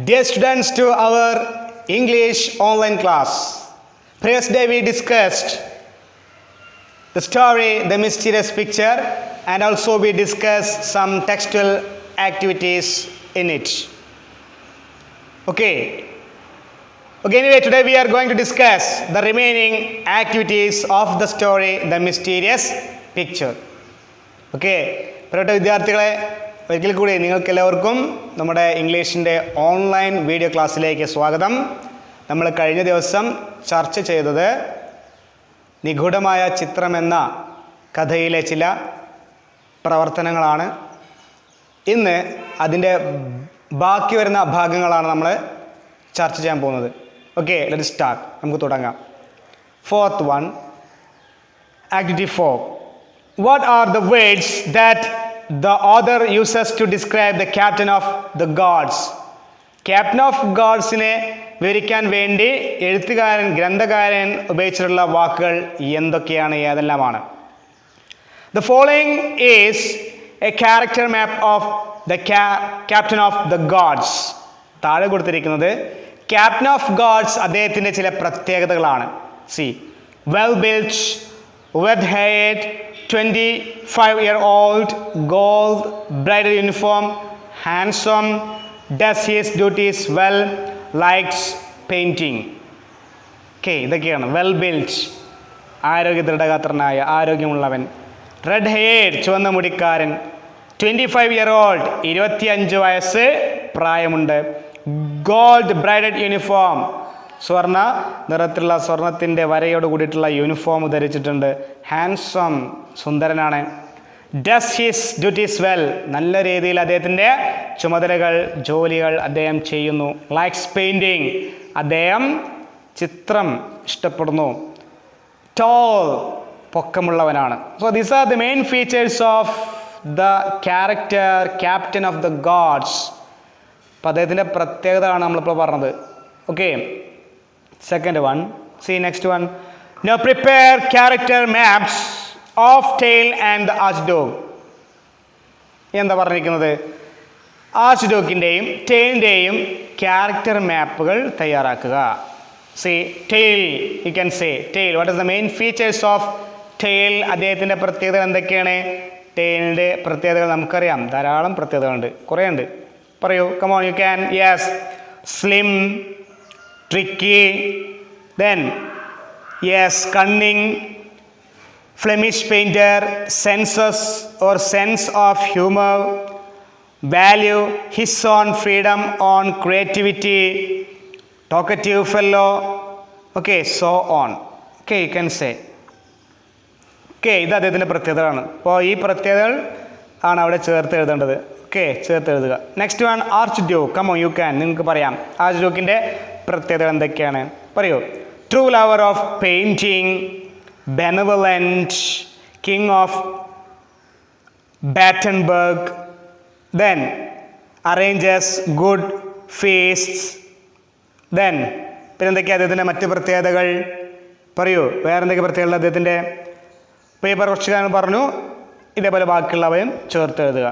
Dear students, to our English online class. Previous day we discussed the story, The Mysterious Picture, and also we discussed some textual activities in it. Okay, anyway, today we are going to discuss the remaining activities of the story, The Mysterious Picture. Okay, പ്രിയപ്പെട്ട വിദ്യാർത്ഥികളെ, ഒരിക്കൽ കൂടി നിങ്ങൾക്കെല്ലാവർക്കും നമ്മുടെ ഇംഗ്ലീഷിൻ്റെ online video ക്ലാസ്സിലേക്ക് സ്വാഗതം. നമ്മൾ കഴിഞ്ഞ ദിവസം ചർച്ച ചെയ്തത് നിഗൂഢമായ ചിത്രം എന്ന കഥയിലെ ചില പ്രവർത്തനങ്ങളാണ്. ഇന്ന് അതിൻ്റെ ബാക്കി വരുന്ന ഭാഗങ്ങളാണ് നമ്മൾ ചർച്ച ചെയ്യാൻ പോകുന്നത്. Okay, let start. നമുക്ക് തുടങ്ങാം. Fourth one, activity 4. What are the words that the author uses to describe the captain of the guards? Captain of guardsനെ വിവരിക്കാൻ വേണ്ടി ഗ്രന്ഥകാരൻ ഉപയോഗിച്ചിട്ടുള്ള വാക്കുകൾ എന്തൊക്കെയാണ്, ഏതെല്ലാമാണ്? The following is a character map of the captain of the guards. താഴെ കൊടുത്തിരിക്കുന്നത് captain of guards അദ്ദേഹത്തിൻ്റെ ചില പ്രത്യേകതകളാണ്. See, well built, red haired, 25-year-old, gold bridal uniform, handsome, does his duties well, likes painting. Okay, ഇതൊക്കെയാണ്. Well built, ആരോഗ്യ ദൃഢഗാത്രനായ, ആരോഗ്യമുള്ളവൻ. Red hair, ചുവന്ന മുടിക്കാരൻ. 25-year-old, 25 വയസ്സ് പ്രായമുണ്ട്. ഗോൾഡ് ബ്രൈഡഡ് യൂണിഫോം, സ്വർണ്ണ നിറത്തിലുള്ള സ്വർണത്തിൻ്റെ വരയോട് കൂടിയിട്ടുള്ള യൂണിഫോം ധരിച്ചിട്ടുണ്ട്. ഹാൻസം, സുന്ദരനാണ്. ഡസ് ഹിസ് ഡ്യൂട്ടീസ് വെൽ, നല്ല രീതിയിൽ അദ്ദേഹത്തിൻ്റെ ചുമതലകൾ, ജോലികൾ അദ്ദേഹം ചെയ്യുന്നു. ലൈക്സ് പെയിൻറ്റിങ്, അദ്ദേഹം ചിത്രം ഇഷ്ടപ്പെടുന്നു. ടോൾ, പൊക്കമുള്ളവനാണ്. So these are the main features of the character captain of the guards. അപ്പോൾ അദ്ദേഹത്തിൻ്റെ പ്രത്യേകതയാണ് നമ്മളിപ്പോൾ പറഞ്ഞത്. Okay, second one, see next one. Now prepare character maps of tail and the archdog. എന്താ പറഞ്ഞിരിക്കുന്നത്? ആർച്ച്ഡോഗിൻ്റെയും ടെയിലിൻ്റെയും ക്യാരക്ടർ മാപ്പുകൾ തയ്യാറാക്കുക. See, tail, you can say tail. What is the main features of tail? അദ്ദേഹത്തിൻ്റെ പ്രത്യേകതകൾ എന്തൊക്കെയാണ്? ടെയിലിൻ്റെ പ്രത്യേകതകൾ നമുക്കറിയാം, ധാരാളം പ്രത്യേകതകളുണ്ട്, കുറേ ഉണ്ട്. പറയൂ, come on, you can. Yes, slim, tricky, then yes, cunning, Flemish painter, senses or sense of humor, value his own freedom on creativity, talkative fellow. Okay, so on. Okay, you can say. Okay, ഇത് അദ്ദേഹത്തിൻ്റെ പ്രത്യേകതകളാണ്. അപ്പോൾ ഈ പ്രത്യേകതകൾ ആണ് അവിടെ ചേർത്ത് എഴുതേണ്ടത്. ഓക്കെ, ചേർത്ത് എഴുതുക. Next one, archduke. Come on, you can, നിങ്ങൾക്ക് പറയാം ആർച്ച് ഡ്യൂക്കിൻ്റെ പ്രത്യേകതകൾ എന്തൊക്കെയാണ്? പറയൂ. True lover of painting, benevolent, king of Battenberg, then arranges good feasts. Then പിന്നെന്തൊക്കെയാണ് അദ്ദേഹത്തിൻ്റെ മറ്റ് പ്രത്യേകതകൾ? പറയൂ, വേറെ എന്തൊക്കെ പ്രത്യേകത അദ്ദേഹത്തിൻ്റെ? പേപ്പർ കുറച്ച് കാര്യം പറഞ്ഞു, ഇതേപോലെ ബാക്കിയുള്ളവയും ചേർത്ത് എഴുതുക.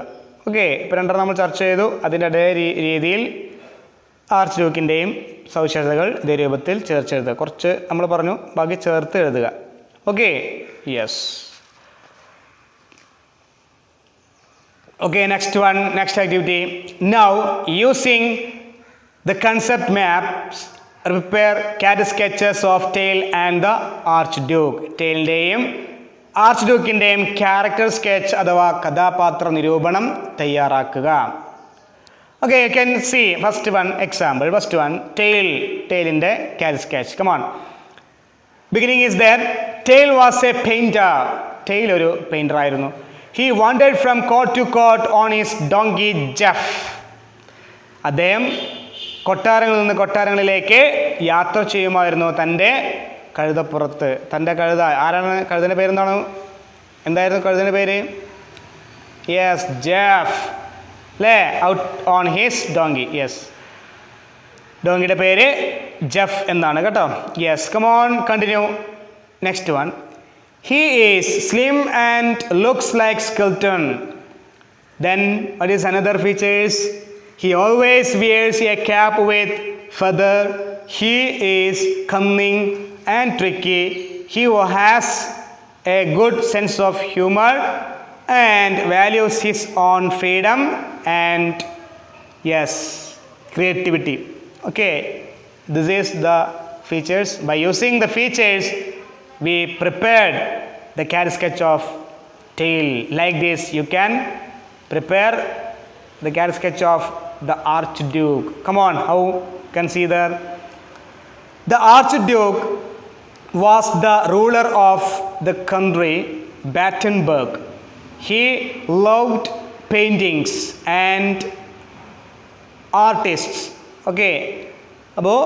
ഓക്കെ, ഇപ്പോൾ രണ്ടെണ്ണം നമ്മൾ ചർച്ച ചെയ്തു. അതിൻ്റെ അതേ രീതിയിൽ ആർച്ച് ഡ്യൂക്കിൻ്റെയും സവിശേഷതകൾ ഇതേ രൂപത്തിൽ ചേർത്തെഴുതുക. കുറച്ച് നമ്മൾ പറഞ്ഞു, ബാക്കി ചേർത്ത് എഴുതുക. Okay, yes. Okay, next one, next activity. Now using the concept maps prepare cat sketches of tail and the archduke. ടെയിലിൻ്റെയും ആർച്ച് ഡ്യൂക്കിൻ്റെയും ക്യാരക്ടർ സ്കെച്ച് അഥവാ കഥാപാത്ര നിരൂപണം തയ്യാറാക്കുക. Okay, you can see first one example. First one, tail. Tailinde cat sketch. Come on. Beginning is there. Tail was a painter. Tail oru painter ആയിരുന്നു. He wandered from court to court on his donkey Jeff. അദ്ദേഹം കൊട്ടാരങ്ങളിൽ നിന്ന് കൊട്ടാരങ്ങളിലേക്ക് യാത്ര ചെയ്യുമായിരുന്നു തൻ്റെ കഴുതപ്പുറത്ത്. തൻ്റെ കഴുത, ആരാണ് കഴുതൻ്റെ പേരെന്താണ്? എന്തായിരുന്നു കഴുതൻ്റെ പേര്? Yes, Jeff. അല്ലേ? Out on his donkey. Yes, ഡോങ്കിയുടെ പേര് ജെഫ് എന്നാണ് കേട്ടോ. Yes, come on, continue. Next one, he is slim and looks like skeleton. Then what is another features? He always wears a cap with feather. He is cunning and tricky. He has a good sense of humor and values his own freedom and yes, creativity. Okay, this is the features. By using the features, we prepared the character sketch of tail. Like this, you can prepare the character sketch of the Archduke. Come on, how you can see there? The Archduke was the ruler of the country Battenberg. He loved paintings and artists. Okay, അപ്പോൾ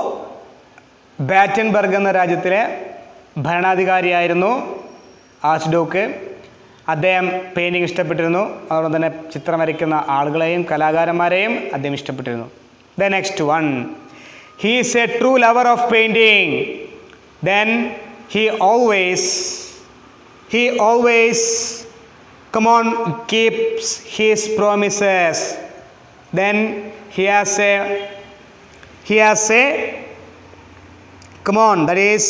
Battenberg എന്ന രാജ്യത്തിലെ ഭരണാധികാരിയായിരുന്നു archduke. അദ്ദേഹം painting ഇഷ്ടപ്പെട്ടിരുന്നു. അതോടൊപ്പം തന്നെ ചിത്രം വരയ്ക്കുന്ന ആളുകളെയും കലാകാരന്മാരെയും അദ്ദേഹം ഇഷ്ടപ്പെട്ടിരുന്നു. The next one, he is a true lover of painting. Then he always keeps his promises. Then he has a that is,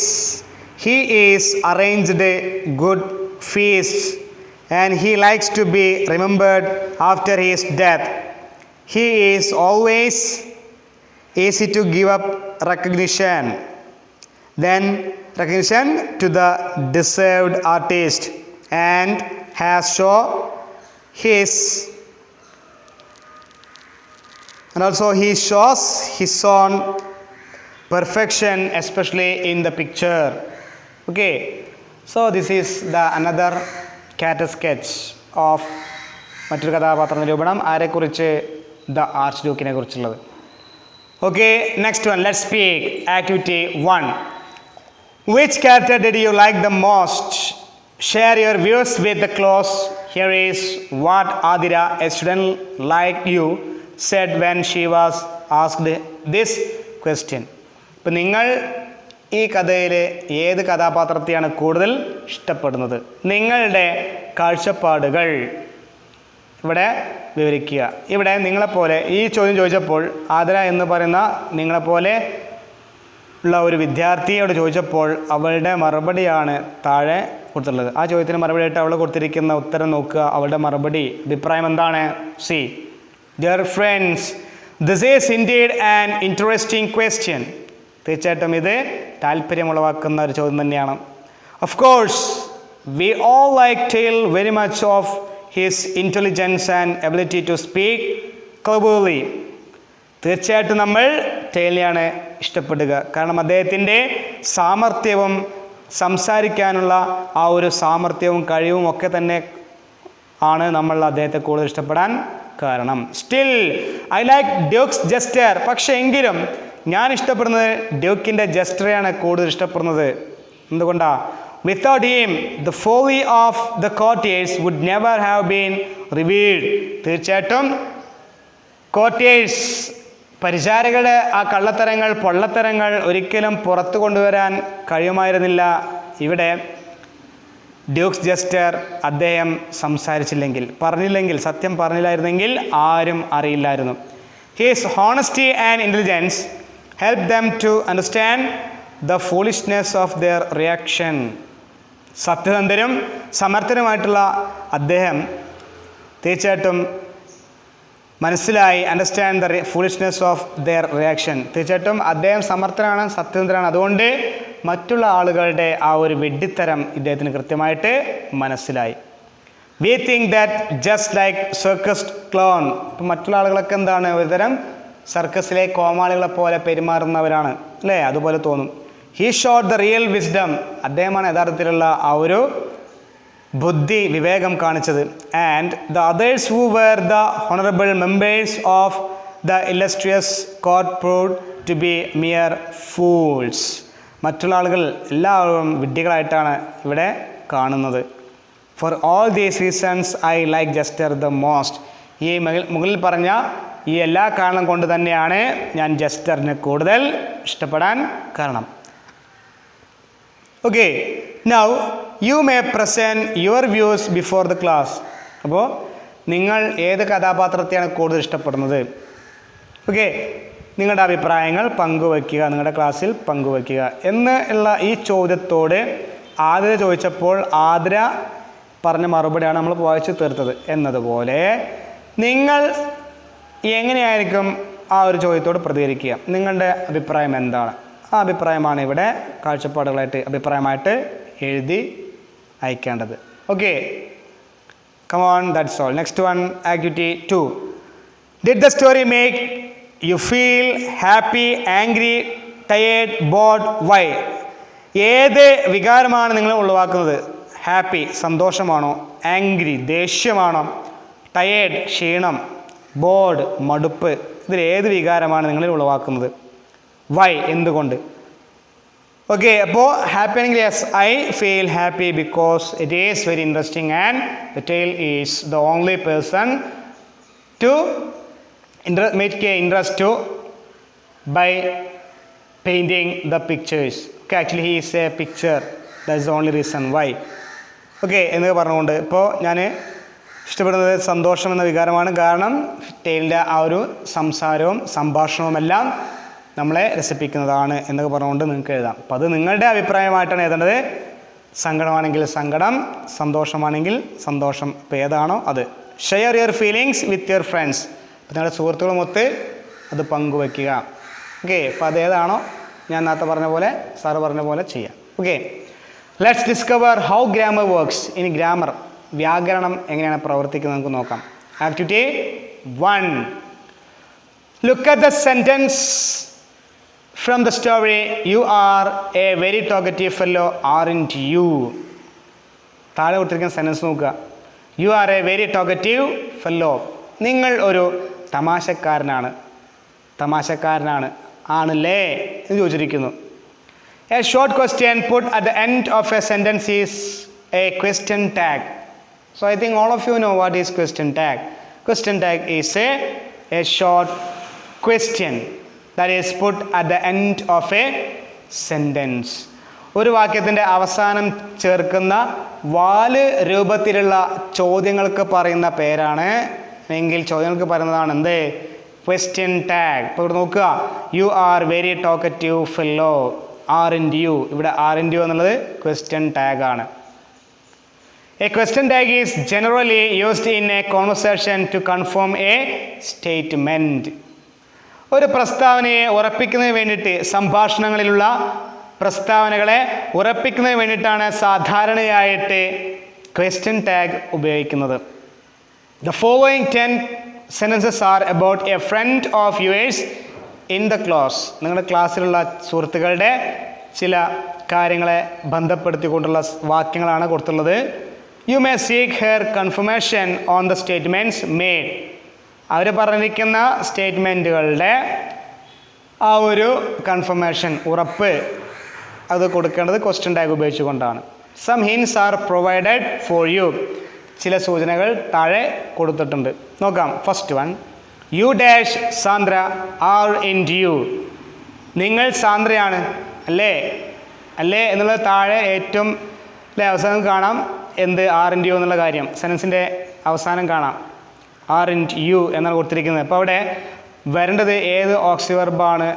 he is arranged a good feast and he likes to be remembered after his death. He is always easy to give up recognition. Then recognition to the deserved artist and has shown his and also he shows his own perfection, especially in the picture. Okay, so this is the another character sketch of മറ്റൊരു കഥാപാത്ര നിരൂപണം. ആരെക്കുറിച്ച്? The ആർച്ച് ഡ്യൂക്കിനെ കുറിച്ചുള്ളത്. Okay, next one, let's speak. Activity 1. Which character did you like the most? Share your views with the class. Here is what Adira, a student like you, said when she was asked this question. ഇപ്പം നിങ്ങൾ ഈ കഥയിലെ ഏത് കഥാപാത്രത്തെയാണ് കൂടുതൽ ഇഷ്ടപ്പെടുന്നത്? നിങ്ങളുടെ കാഴ്ചപ്പാടുകൾ ഇവിടെ വിവരിക്കുക. ഇവിടെ നിങ്ങളെപ്പോലെ ഈ ചോദ്യം ചോദിച്ചപ്പോൾ ആതിര എന്ന് പറയുന്ന നിങ്ങളെപ്പോലെ ഉള്ള ഒരു വിദ്യാർത്ഥിയോട് ചോദിച്ചപ്പോൾ അവളുടെ മറുപടിയാണ് താഴെ കൊടുത്തിട്ടുള്ളത്. ആ ചോദ്യത്തിന് മറുപടിയായിട്ട് അവൾ കൊടുത്തിരിക്കുന്ന ഉത്തരം നോക്കുക. അവളുടെ മറുപടി അഭിപ്രായം എന്താണ്? See, dear friends, this is indeed an interesting question. തീർച്ചയായിട്ടും ഇത് താല്പര്യമുളവാക്കുന്ന ഒരു ചോദ്യം തന്നെയാണ്. Of course we all like tail very much of his intelligence and ability to speak cleverly. തീർച്ചയായിട്ടും നമ്മൾ ടെയിലിനെയാണ് ഇഷ്ടപ്പെടുക. കാരണം അദ്ദേഹത്തിൻ്റെ സാമർഥ്യവും സംസാരിക്കാനുള്ള ആ ഒരു സാമർഥ്യവും കഴിവും ഒക്കെ തന്നെ ആണ് നമ്മൾ അദ്ദേഹത്തെ കൂടുതൽ ഇഷ്ടപ്പെടാൻ കാരണം. Still I like Duke's jester. പക്ഷേ എങ്കിലും ഞാൻ ഇഷ്ടപ്പെടുന്നത് ഡ്യൂക്കിൻ്റെ ജസ്റ്ററെയാണ് കൂടുതൽ ഇഷ്ടപ്പെടുന്നത്. എന്തുകൊണ്ടാണ്? Without him the folly of the courtiers would never have been revealed. തീർച്ചയായിട്ടും കോർട്ടിയേഴ്സ്, പരിചാരകരുടെ ആ കള്ളത്തരങ്ങൾ, പൊള്ളത്തരങ്ങൾ ഒരിക്കലും പുറത്തു കൊണ്ടുവരാൻ കഴിയുമായിരുന്നില്ല. ഇവിടെ ഡ്യൂക്സ് ജസ്റ്റർ അദ്ദേഹം സംസാരിച്ചില്ലെങ്കിൽ, പറഞ്ഞില്ലെങ്കിൽ, സത്യം പറഞ്ഞില്ലായിരുന്നെങ്കിൽ ആരും അറിയില്ലായിരുന്നു. His honesty and intelligence help them to understand the foolishness of their reaction. സത്യസന്ധരും സമർത്ഥനുമായിട്ടുള്ള അദ്ദേഹം തീർച്ചയായിട്ടും മനസ്സിലായി, understand the foolishness of their reaction. തീർച്ചയായിട്ടും അദ്ദേഹം സമർത്ഥനാണ്, സത്യസന്ധനാണ്. അതുകൊണ്ട് മറ്റുള്ള ആളുകളുടെ ആ ഒരു വെഡിത്തരം ഇദ്ദേഹത്തിന് കൃത്യമായിട്ട് മനസ്സിലായി. We think that just like circus clone. ഇപ്പം മറ്റുള്ള ആളുകളൊക്കെ എന്താണ്, ഒരുതരം സർക്കസിലെ കോമാളികളെ പോലെ പെരുമാറുന്നവരാണ് അല്ലേ, അതുപോലെ തോന്നും. He showed the real wisdom. അദ്ദേഹമാണ് യഥാർത്ഥത്തിലുള്ള ആ ഒരു ബുദ്ധി, വിവേകം കാണിച്ചത്. And the others who were the honourable members of the illustrious court proved to be mere fools. മറ്റുള്ള ആളുകൾ എല്ലാവരും വിഡ്ഢികളായിട്ടാണ് ഇവിടെ കാണുന്നത്. For all these reasons I like jester the most. ഈ മുകളിൽ പറഞ്ഞ ഈ എല്ലാ കാരണം കൊണ്ട് തന്നെയാണ് ഞാൻ ജസ്റ്ററിനെ കൂടുതൽ ഇഷ്ടപ്പെടാൻ കാരണം. Okay, now you may present your views before the class. അപ്പോൾ നിങ്ങൾ ഏത് കഥാപാത്രത്തെയാണ് കൂടുതൽ ഇഷ്ടപ്പെടുന്നത്? ഓക്കെ, നിങ്ങളുടെ അഭിപ്രായങ്ങൾ പങ്കുവയ്ക്കുക, നിങ്ങളുടെ ക്ലാസ്സിൽ പങ്കുവയ്ക്കുക എന്നുള്ള ഈ ചോദ്യത്തോട് ആതിര ചോദിച്ചപ്പോൾ ആതിര പറഞ്ഞ മറുപടിയാണ് നമ്മൾ വായിച്ചു തീർത്തത്. എന്നതുപോലെ നിങ്ങൾ എങ്ങനെയായിരിക്കും ആ ഒരു ചോദ്യത്തോട് പ്രതികരിക്കുക? നിങ്ങളുടെ അഭിപ്രായം എന്താണ്? ആ അഭിപ്രായമാണ് ഇവിടെ അഭിപ്രായമായിട്ട് എഴുതി അയക്കേണ്ടത്. Okay, come on, that's all. Next one, activity 2. Did the story make you feel happy, angry, tired, bored? Why? ഏത് വികാരമാണ് നിങ്ങൾ ഉളവാക്കുന്നത്? ഹാപ്പി സന്തോഷമാണോ, ആംഗ്രി ദേഷ്യമാണോ, ടയേർഡ് ക്ഷീണം, ബോർഡ് മടുപ്പ്, ഇതിൽ ഏത് വികാരമാണ് നിങ്ങളിൽ ഉളവാക്കുന്നത്? വൈ എന്തുകൊണ്ട്? ഓക്കെ, അപ്പോൾ ഹാപ്പി ആണെങ്കിൽ yes, I feel happy because it is very interesting and the tale is the only person to make a interest to by painting the pictures. Okay, actually he is a picture, that is the only reason why. Okay എന്നൊക്കെ പറഞ്ഞുകൊണ്ട് ഇപ്പോൾ ഞാൻ ഇഷ്ടപ്പെടുന്നത് സന്തോഷം എന്ന വികാരമാണ്. കാരണം ടെയിലിൻ്റെ ആ ഒരു സംസാരവും സംഭാഷണവുമെല്ലാം നമ്മളെ രസിപ്പിക്കുന്നതാണ് എന്നൊക്കെ പറഞ്ഞുകൊണ്ട് നിങ്ങൾക്ക് എഴുതാം. അപ്പോൾ അത് നിങ്ങളുടെ അഭിപ്രായമായിട്ടാണ് എഴുതേണ്ടത്. സങ്കടമാണെങ്കിൽ സങ്കടം, സന്തോഷമാണെങ്കിൽ സന്തോഷം. ഇപ്പോൾ ഏതാണോ അത്. Share your feelings with your friends. അപ്പോൾ നിങ്ങളുടെ സുഹൃത്തുക്കളുമൊത്ത് അത് പങ്കുവയ്ക്കുക. ഓക്കെ, അപ്പോൾ അതേതാണോ ഞാൻ നേരത്തെ പറഞ്ഞ പോലെ സാറ് പറഞ്ഞ പോലെ ചെയ്യാം. Okay, let's discover how grammar works. ഇനി ഗ്രാമർ വ്യാകരണം എങ്ങനെയാണ് പ്രവർത്തിക്കുന്നത് നമുക്ക് നോക്കാം. Activity 1. Look at the sentence from the story. You are a very talkative fellow, aren't you. താഴെ കൊടുത്തിരിക്കുന്ന സെൻറ്റൻസ് നോക്കുക. You are a very talkative fellow. നിങ്ങൾ ഒരു തമാശക്കാരനാണ് ആണല്ലേ എന്ന് ചോദിച്ചിരിക്കുന്നു. A short question put at the end of a sentence is a question tag. So I think all of you know what is question tag. Question tag is A short question that is puttu at the end of a sentence. ഒരു വാക്യത്തിൻ്റെ അവസാനം ചേർക്കുന്ന വാല് രൂപത്തിലുള്ള ചോദ്യങ്ങൾക്ക് പറയുന്ന പേരാണ്, എങ്കിൽ ചോദ്യങ്ങൾക്ക് പറയുന്നതാണ് എന്ത്? Question tag. ഇപ്പോൾ ഇവിടെ നോക്കുക, you are very talkative fellow, aren't you. ഇവിടെ ആർൻറ്റ് യു എന്നുള്ളത് ക്വസ്റ്റ്യൻ ടാഗ് ആണ്. A question tag is generally used in a conversation to confirm a statement. ഒരു പ്രസ്താവനയെ ഉറപ്പിക്കുന്നതിന് വേണ്ടിയിട്ട്, സംഭാഷണങ്ങളിലുള്ള പ്രസ്താവനകളെ ഉറപ്പിക്കുന്നതിന് വേണ്ടിയിട്ടാണ് സാധാരണയായിട്ട് ക്വസ്റ്റ്യൻ ടാഗ് ഉപയോഗിക്കുന്നത്. The following 10 sentences are about a friend of yours in the class. നിങ്ങളുടെ ക്ലാസ്സിലുള്ള സുഹൃത്തുക്കളുടെ ചില കാര്യങ്ങളെ ബന്ധപ്പെടുത്തിക്കൊണ്ടുള്ള വാക്യങ്ങളാണ് കൊടുത്തുള്ളത്. You may seek her confirmation on the statements made. അവർ പറഞ്ഞിരിക്കുന്ന സ്റ്റേറ്റ്മെൻറ്റുകളുടെ ആ ഒരു കൺഫർമേഷൻ, ഉറപ്പ്, അത് കൊടുക്കേണ്ടത് ക്വസ്റ്റ്യൻ ടാഗ് ഉപയോഗിച്ചുകൊണ്ടാണ്. Some hints are provided for you. ചില സൂചനകൾ താഴെ കൊടുത്തിട്ടുണ്ട്. നോക്കാം. First one, you dash Sandra are in you. നിങ്ങൾ സാന്ദ്രയാണ് അല്ലേ എന്നുള്ളത് താഴെ ഏറ്റവും അവസാനം കാണാം. എന്ത്? ആർ ഇൻ യു എന്നുള്ള കാര്യം സെൻറ്റൻസിൻ്റെ അവസാനം കാണാം. ആർ ഇൻ യു എന്നാണ് കൊടുത്തിരിക്കുന്നത്. അപ്പോൾ അവിടെ വരേണ്ടത് ഏത് ഓക്സി വെർബാണ്?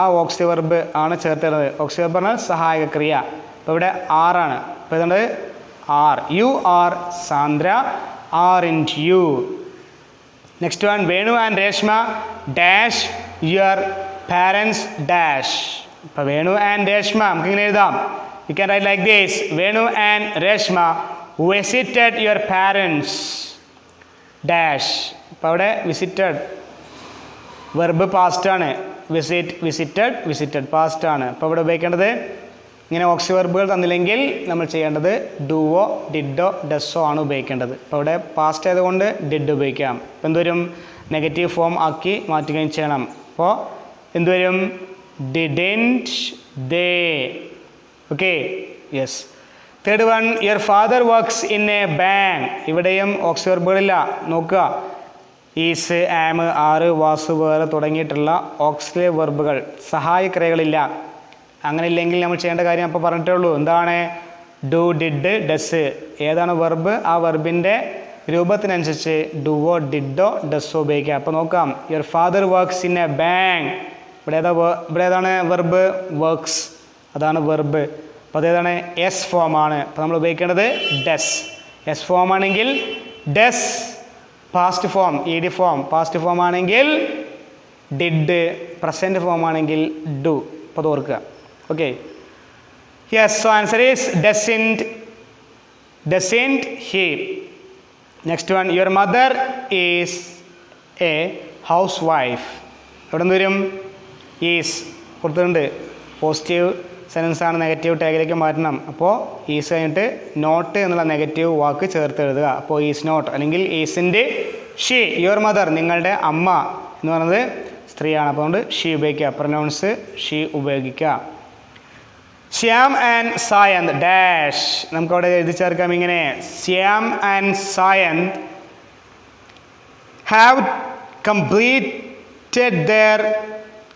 ആ ഓക്സി വെർബ് ആണ് ചേർത്തേണ്ടത്. ഓക്സി വെർബ് പറഞ്ഞാൽ സഹായക ക്രിയ. അപ്പോൾ ഇവിടെ ആറാണ്. അപ്പോൾ ഇതുകൊണ്ട് are. You are Sandra aren't you. Next one, Venu and Reshma dash your parents dash. ഇപ്പോൾ വേണു ആൻഡ് രേഷ്മ നമുക്ക് ഇങ്ങനെ എഴുതാം. You can write like this. Venu and Reshma visited your parents dash. ഇപ്പോൾ അവിടെ വിസിറ്റഡ് വെർബ് പാസ്റ്റാണ്. വിസിറ്റഡ് പാസ്റ്റാണ്. അപ്പോൾ ഇവിടെ ഉപയോഗിക്കേണ്ടത് ഇങ്ങനെ ഓക്സി വെർബുകൾ തന്നില്ലെങ്കിൽ നമ്മൾ ചെയ്യേണ്ടത് ഡുവോ ഡിഡോ ഡസ്സോ ആണ് ഉപയോഗിക്കേണ്ടത്. അപ്പോൾ ഇവിടെ പാസ്റ്റ് ആയതുകൊണ്ട് ഡിഡ് ഉപയോഗിക്കാം. അപ്പോൾ എന്തുവരും? നെഗറ്റീവ് ഫോം ആക്കി മാറ്റുകയും ചെയ്യണം. അപ്പോൾ എന്തുവരും? Didn't they. Okay, yes. Third one, your father works in a bank. ഇവിടെയും ഓക്സി വെർബുകളില്ല. നോക്കുക, ഈസ്, ആം, ആറ്, വാസ്, വേറെ തുടങ്ങിയിട്ടുള്ള ഓക്സിലറി വെർബുകൾ, സഹായക്രിയകളില്ല. അങ്ങനെ ഇല്ലെങ്കിൽ നമ്മൾ ചെയ്യേണ്ട കാര്യം അപ്പോൾ പറഞ്ഞിട്ടേ ഉള്ളൂ. എന്താണ്? Do, did, does. ഏതാണ് വെർബ്? ആ വെർബിൻ്റെ രൂപത്തിനനുസരിച്ച് ഡുവോ ഡിഡോ ഡസ്സോ ഉപയോഗിക്കുക. അപ്പോൾ നോക്കാം, your father works in a bank. ഇവിടെ ഏതാണ് വെർബ്? വർക്ക്സ്, അതാണ് വെർബ്. അപ്പോൾ അതേതാണ്? എസ് ഫോമാണ്. അപ്പോൾ നമ്മൾ ഉപയോഗിക്കേണ്ടത് ഡസ്. എസ് ഫോം ആണെങ്കിൽ does. Past form E D form. Past form ആണെങ്കിൽ ഡിഡ്. പ്രസൻറ്റ് ഫോം ആണെങ്കിൽ ഡു. അപ്പോൾ അത് ഓർക്കുക. Okay, yes. So answer is doesn't he. Next one, your mother is A house wife. എവിടെ നിന്ന് വരും? ഈസ് കൊടുത്തിട്ടുണ്ട്. പോസിറ്റീവ് സെൻറ്റൻസ് ആണ്, നെഗറ്റീവ് ടാഗിലേക്ക് മാറ്റണം. അപ്പോൾ ഈസ് കഴിഞ്ഞിട്ട് നോട്ട് എന്നുള്ള നെഗറ്റീവ് വാക്ക് ചേർത്ത് എഴുതുക. അപ്പോൾ ഈസ് നോട്ട് അല്ലെങ്കിൽ ഈസിൻ്റെ ഷീ. യുവർ മദർ, നിങ്ങളുടെ അമ്മ എന്ന് പറയുന്നത് സ്ത്രീയാണ്. അപ്പോൾ അതുകൊണ്ട് ഷീ ഉപയോഗിക്കുക. പ്രൊനൗൺസ് ഷീ ഉപയോഗിക്കുക. Shyam and Sayanth dash. നമുക്കവിടെ എഴുതി ചേർക്കാം ഇങ്ങനെ, Shyam and Sayanth have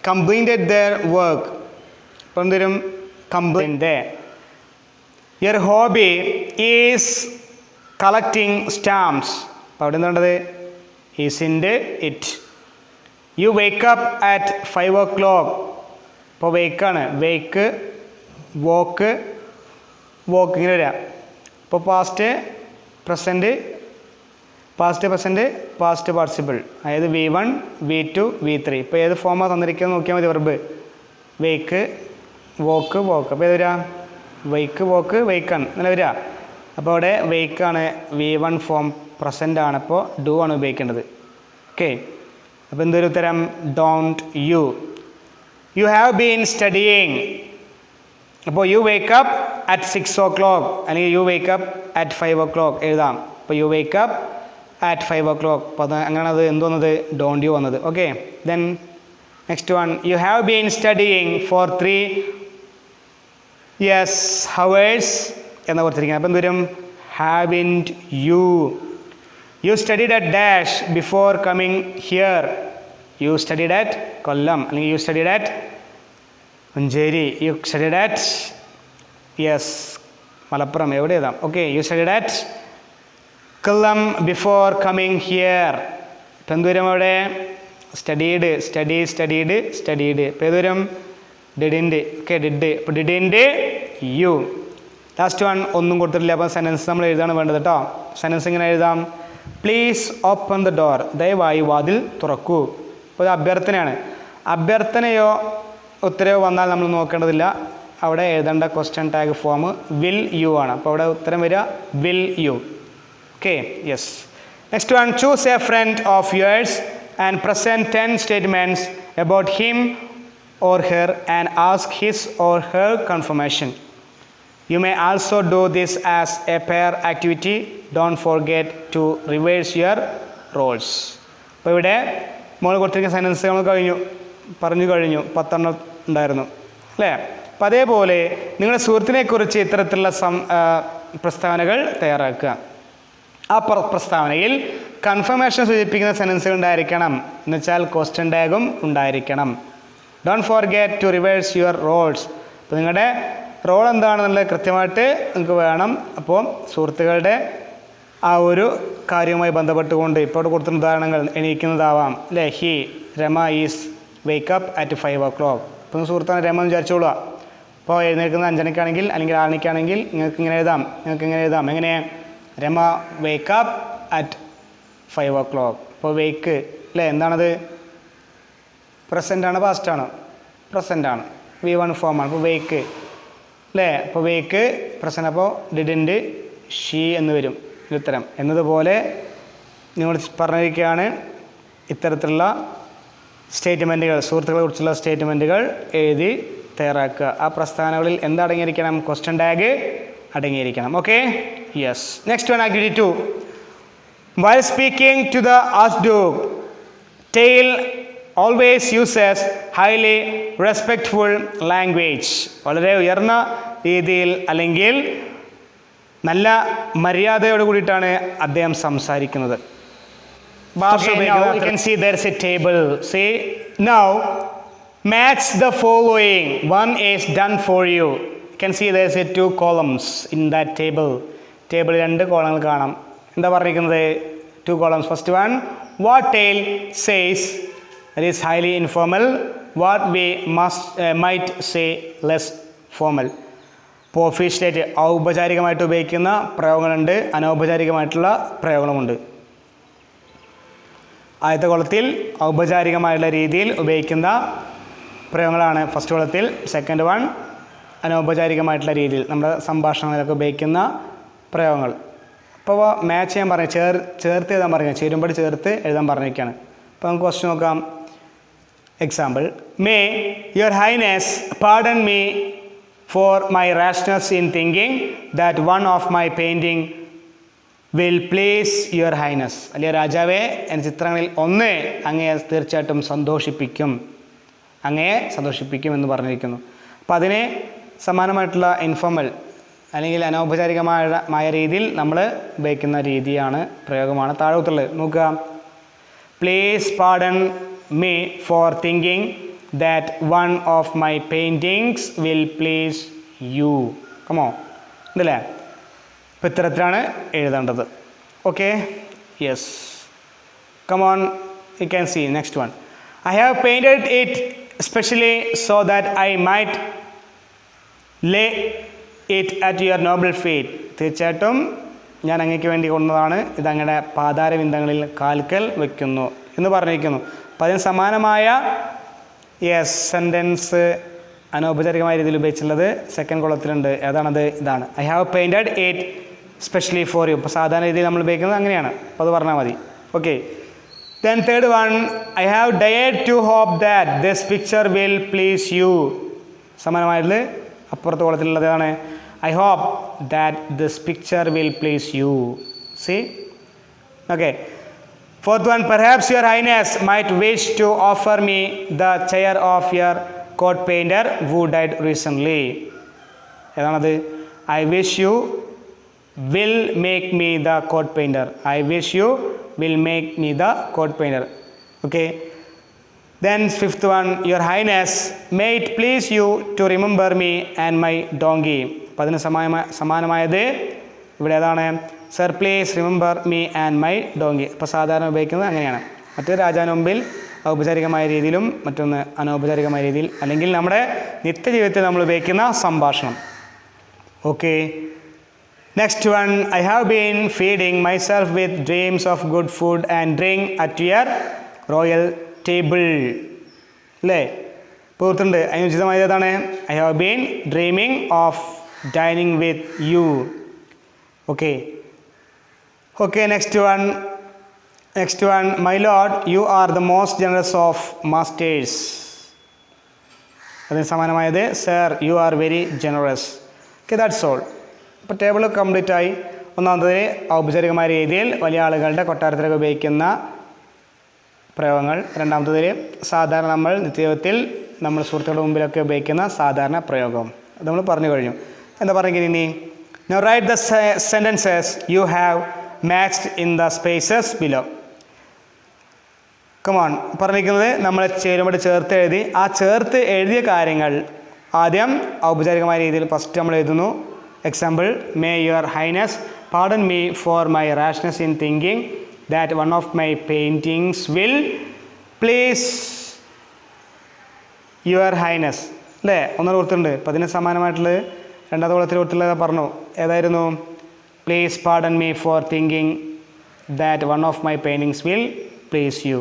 completed their work. അപ്പോൾ എന്തരും? Complete. Your hobby is collecting stamps. അപ്പോൾ അവിടെ എന്തുണ്ടത്? Isn't it. You wake up at 5 o'clock. അപ്പോൾ വേക്കാണ്. വേക്ക്, വോക്ക്, ഇങ്ങനെ വരിക. അപ്പോൾ പാസ്റ്റ് പ്രസൻറ്റ്, പാസ്റ്റ് പാർട്ടിസിപ്പിൾ. അതായത് V1, V2, V3. ഇപ്പോൾ ഏത് ഫോമാണ് തന്നിരിക്കുന്നത് നോക്കിയാൽ മതി. Verb wake, woke. അപ്പോൾ ഏത് വരിക? വൈക്ക്, വോക്ക്, വെയ്ക്കാണ് അങ്ങനെ വരിക. അപ്പോൾ അവിടെ വെയ്ക്കാണ്. V1 ഫോം പ്രസൻ്റ് ആണ്. അപ്പോൾ ഡു ആണ് ഉപയോഗിക്കേണ്ടത്. ഓക്കെ, അപ്പോൾ എന്തൊരു ഉത്തരം? Don't you. You have been studying. അപ്പോൾ you wake up at 6 o'clock അല്ലെങ്കിൽ U wake up at 5 o'clock എഴുതാം. അപ്പോൾ you wake up at 5 o'clock. അപ്പോൾ അത് അങ്ങനെയാണ് അത് എന്ത് വന്നത്? ഡോണ്ട് യു വന്നത്. Okay, then next one, you have been studying for 3 hours എന്ന് കൊടുത്തിരിക്കുന്നത്. അപ്പോൾ എന്ത് വരും? Haven't you. You studied at dash before coming here. You studied at Kollam അല്ലെങ്കിൽ you studied at Manjeri. You studied at Malappuram. എവിടെ എഴുതാം? Okay, you studied at Kollam before coming here. ഇപ്പം എന്ത് വരും അവിടെ? സ്റ്റഡീഡ്. ഇപ്പോൾ ഏത് വരും? ഡിഡിൻ്റെ. Okay, did. അപ്പോൾ ഡിഡിൻ്റെ യു. ലാസ്റ്റ് വൺ ഒന്നും കൊടുത്തിട്ടില്ല. അപ്പോൾ സെൻറ്റൻസ് നമ്മൾ എഴുതാണ് വേണ്ടത് കേട്ടോ. സെൻറ്റൻസ് ഇങ്ങനെ എഴുതാം, പ്ലീസ് ഓപ്പൺ ദ ഡോർ. ദയവായി വാതിൽ തുറക്കൂ. അപ്പോൾ ഇത് അഭ്യർത്ഥനയാണ്. അഭ്യർത്ഥനയോ ഉത്തരവോ വന്നാൽ നമ്മൾ നോക്കേണ്ടതില്ല. അവിടെ എഴുതേണ്ട question tag form will you ആണ്. അപ്പോൾ അവിടെ ഉത്തരം വരിക will you. Okay, yes. Next one, choose a friend of yours and present 10 statements about him or her and ask his or her confirmation. You may also do this as a pair activity. Don't forget to reverse your roles. അപ്പോൾ ഇവിടെ നമ്മൾ കൊടുത്തിരിക്കുന്ന sentence നമ്മൾ പറഞ്ഞു കഴിഞ്ഞു. 10 ഉണ്ടായിരുന്നു അല്ലേ? അപ്പം അതേപോലെ നിങ്ങളുടെ സുഹൃത്തിനെക്കുറിച്ച് ഇത്തരത്തിലുള്ള പ്രസ്താവനകൾ തയ്യാറാക്കുക. ആ പ്രസ്താവനയിൽ കൺഫർമേഷൻ സൂചിപ്പിക്കുന്ന സെൻറ്റൻസുകൾ ഉണ്ടായിരിക്കണം. എന്നുവെച്ചാൽ ക്വസ്റ്റ്യൻ ടാഗും ഉണ്ടായിരിക്കണം. Don't forget to reverse your roles. അപ്പോൾ നിങ്ങളുടെ റോൾ എന്താണെന്നുള്ളത് കൃത്യമായിട്ട് നിങ്ങൾക്ക് വേണം. അപ്പോൾ സുഹൃത്തുക്കളുടെ ആ ഒരു കാര്യവുമായി ബന്ധപ്പെട്ടുകൊണ്ട് ഇപ്പോൾ അവിടെ കൊടുത്തിരുന്ന ഉദാഹരണങ്ങൾ എണീക്കുന്നതാവാം അല്ലേ? Rama is wake up at 5 o'clock. ഇപ്പോൾ സുഹൃത്താണ് രമ എന്ന് വിചാരിച്ചോളുക. അപ്പോൾ എഴുന്നേൽക്കുന്നത് 5 മണിക്കാണെങ്കിൽ അല്ലെങ്കിൽ 6 മണിക്കാണെങ്കിൽ നിങ്ങൾക്ക് ഇങ്ങനെ എഴുതാം. എങ്ങനെ? Rama wake up at 5 o'clock. ഇപ്പോൾ വേക്ക് അല്ലേ? എന്താണത്? പ്രസൻ്റാണ്, പാസ്റ്റാണ്? പ്രസൻ്റാണ്. V1 ഫോമാണ്. അപ്പോൾ വേക്ക് അല്ലേ? അപ്പോൾ വേക്ക് പ്രസൻ്റ്. അപ്പോൾ ഡിഡിൻ്റെ ഷീ എന്ന് വരും ഉത്തരം. എന്നതുപോലെ നിങ്ങൾ പറഞ്ഞിരിക്കുകയാണ് ഇത്തരത്തിലുള്ള സ്റ്റേറ്റ്മെൻറ്റുകൾ, സുഹൃത്തുക്കളെ കുറിച്ചുള്ള സ്റ്റേറ്റ്മെൻറ്റുകൾ എഴുതി തയ്യാറാക്കുക. ആ പ്രസ്താവനകളിൽ എന്തടങ്ങിയിരിക്കണം? ക്വസ്റ്റ്യൻ ടാഗ് അടങ്ങിയിരിക്കണം. Okay, yes. Next one, activity 2. While speaking to the Archduke, Tail always uses highly respectful language. വളരെ ഉയർന്ന രീതിയിൽ അല്ലെങ്കിൽ നല്ല മര്യാദയോട് കൂടിയിട്ടാണ് അദ്ദേഹം സംസാരിക്കുന്നത്. Okay, now you can see there is a table. See, now match the following. One is done for you. You can see there is a 2 columns in that table. Table 2 കോളങ്ങൾ കാണാം. എന്താ പറഞ്ഞിരിക്കുന്നത്? 2 columns. First one, what tale says, that is highly informal. What we might say less formal. ഇപ്പോൾ ഒഫീഷ്യലായിട്ട് ഔപചാരികമായിട്ട് ഉപയോഗിക്കുന്ന പ്രയോഗങ്ങളുണ്ട്, അനൗപചാരികമായിട്ടുള്ള പ്രയോഗങ്ങളുമുണ്ട്. ആദ്യത്തെ കോളത്തിൽ ഔപചാരികമായിട്ടുള്ള രീതിയിൽ ഉപയോഗിക്കുന്ന പ്രയോഗങ്ങളാണ് ഫസ്റ്റ് കോളത്തിൽ. സെക്കൻഡ് വൺ അനൗപചാരികമായിട്ടുള്ള രീതിയിൽ നമ്മുടെ സംഭാഷണങ്ങളിലൊക്കെ ഉപയോഗിക്കുന്ന പ്രയോഗങ്ങൾ. അപ്പോൾ മാച്ച് ചെയ്യാൻ പറഞ്ഞു, ചേർത്ത് എഴുതാൻ പറഞ്ഞു, ചേരുമ്പോൾ ചേർത്ത് എഴുതാൻ പറഞ്ഞിരിക്കുകയാണ്. അപ്പോൾ നമുക്ക് ക്വസ്റ്റ്യൻ നോക്കാം. Example, may your highness pardon me for my rashness in thinking that one of my painting will please your highness. അല്ലെ രാജാവേ, എൻ്റെ ചിത്രങ്ങളിൽ ഒന്ന് അങ്ങയെ തീർച്ചയായിട്ടും സന്തോഷിപ്പിക്കും, അങ്ങയെ സന്തോഷിപ്പിക്കും എന്ന് അപ്പോൾ അതിന് സമാനമായിട്ടുള്ള ഇൻഫോർമൽ അല്ലെങ്കിൽ അനൗപചാരികമായ രീതിയിൽ നമ്മൾ ഉപയോഗിക്കുന്ന രീതിയാണ്, പ്രയോഗമാണ് താഴോട്ടുള്ളത്. നോക്കുക. Please pardon me four thinking that one of my paintings will please you. Come on. ഉണ്ടല്ലേ? ഇപ്പോൾ ഇത്തരത്തിലാണ് എഴുതേണ്ടത്. Okay, yes. Come on, you can see next one. I have painted it especially so that I might lay it at your noble feet. തീർച്ചയായിട്ടും ഞാൻ അങ്ങേക്ക് വേണ്ടി കൊണ്ടതാണ്, ഇത് അങ്ങയുടെ പാതാരവിന്ദങ്ങളിൽ കാൽക്കൽ വയ്ക്കുന്നു എന്ന് പറഞ്ഞിരിക്കുന്നു. അപ്പോൾ അതിന് സമാനമായ സെൻറ്റൻസ് അനൗപചാരികമായ രീതിയിൽ ഉപയോഗിച്ചുള്ളത് സെക്കൻഡ് കോളത്തിലുണ്ട്. ഏതാണത്? ഇതാണ്. I have painted it specially for you. ഇപ്പോൾ സാധാരണ രീതിയിൽ നമ്മൾ ഉപയോഗിക്കുന്നത് അങ്ങനെയാണ്, അപ്പോൾ അത് പറഞ്ഞാൽ മതി. Okay, then third one, I have dared to hope that this picture will please you. സമാനമായിട്ടുള്ള അപ്പുറത്തെ കോളത്തിലുള്ളത് ഏതാണ്? I hope that this picture will please you. C? Okay. Fourth one, perhaps your highness might wish to offer me the chair of your court painter who died recently. ഏതാണത്? I wish you will make me the court painter. I wish you will make me the court painter. Okay. Then fifth one, your highness, may it please you to remember me and my donkey. അപ്പോൾ അതിന് സമാനമായത് ഇവിടെ ഏതാണ്? Sir please remember me and my donkey. ഇപ്പോൾ സാധാരണ ഉപയോഗിക്കുന്നത് അങ്ങനെയാണ്. മറ്റേ രാജാവിന് മുമ്പിൽ ഔപചാരികമായ രീതിയിലും മറ്റൊന്ന് അനൗപചാരികമായ രീതിയിൽ, അല്ലെങ്കിൽ നമ്മുടെ നിത്യജീവിതത്തിൽ നമ്മൾ ഉപയോഗിക്കുന്ന സംഭാഷണം. Okay, next one, I have been feeding myself with dreams of good food and drink at your royal table. അല്ലേ? പൂർത്തുണ്ട്. അതിനുചിതമായത് ഏതാണ്? I have been dreaming of dining with you. Okay. Okay, next one, my lord, you are the most generous of masters. അതിന് സമാനമായത് sir, you are very generous. Okay, that's all. ഇപ്പോൾ table complete ആയി. ഒന്നാമത്തതിൽ ഔപചാരികമായ രീതിയിൽ വലിയ ആളുകളുടെ കൊട്ടാരത്തിലൊക്കെ ഉപയോഗിക്കുന്ന പ്രയോഗങ്ങൾ. രണ്ടാമത്തതിൽ സാധാരണ നമ്മൾ നിത്യജീവിതത്തിൽ നമ്മൾ സുഹൃത്തുക്കളുടെ മുമ്പിലൊക്കെ ഉപയോഗിക്കുന്ന സാധാരണ പ്രയോഗം. അത് നമ്മൾ പറഞ്ഞു കഴിഞ്ഞു. എന്താ പറയുക ഇനി? Now write the sentences you have matched in the spaces below. Come on. പറഞ്ഞിരിക്കുന്നത് നമ്മൾ ചേരുമ്പോൾ ചേർത്ത് എഴുതി. ആ ചേർത്ത് എഴുതിയ കാര്യങ്ങൾ ആദ്യം ഔപചാരികമായ രീതിയിൽ ഫസ്റ്റ് നമ്മൾ എഴുതുന്നു. Example, may your highness pardon me for my rashness in thinking that one of my paintings will please your highness. അല്ലേ? ഒന്നര കൊടുത്തിട്ടുണ്ട്. അപ്പോൾ അതിന് സമാനമായിട്ടുള്ളത് രണ്ടാമത്തെ കോളത്തിൽ കൊടുത്തുള്ളത് പറഞ്ഞു. ഏതായിരുന്നു? Please pardon me four thinking that one of my paintings will please U.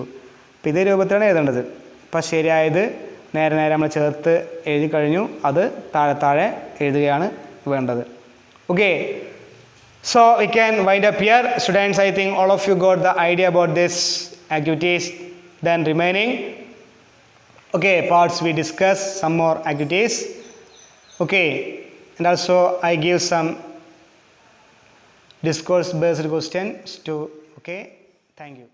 അപ്പോൾ ഇതേ രൂപത്തിലാണ് എഴുതേണ്ടത്. അപ്പോൾ ശരിയായത് നേരെ നമ്മൾ ചേർത്ത് എഴുതി കഴിഞ്ഞു. അത് താഴെ എഴുതുകയാണ് വേണ്ടത്. Okay, so we can wind up here. Students, I think all of you got the idea about this activities. Then remaining parts we discuss some more activities. Okay, and also I give some discourse based questions too. Okay, thank you.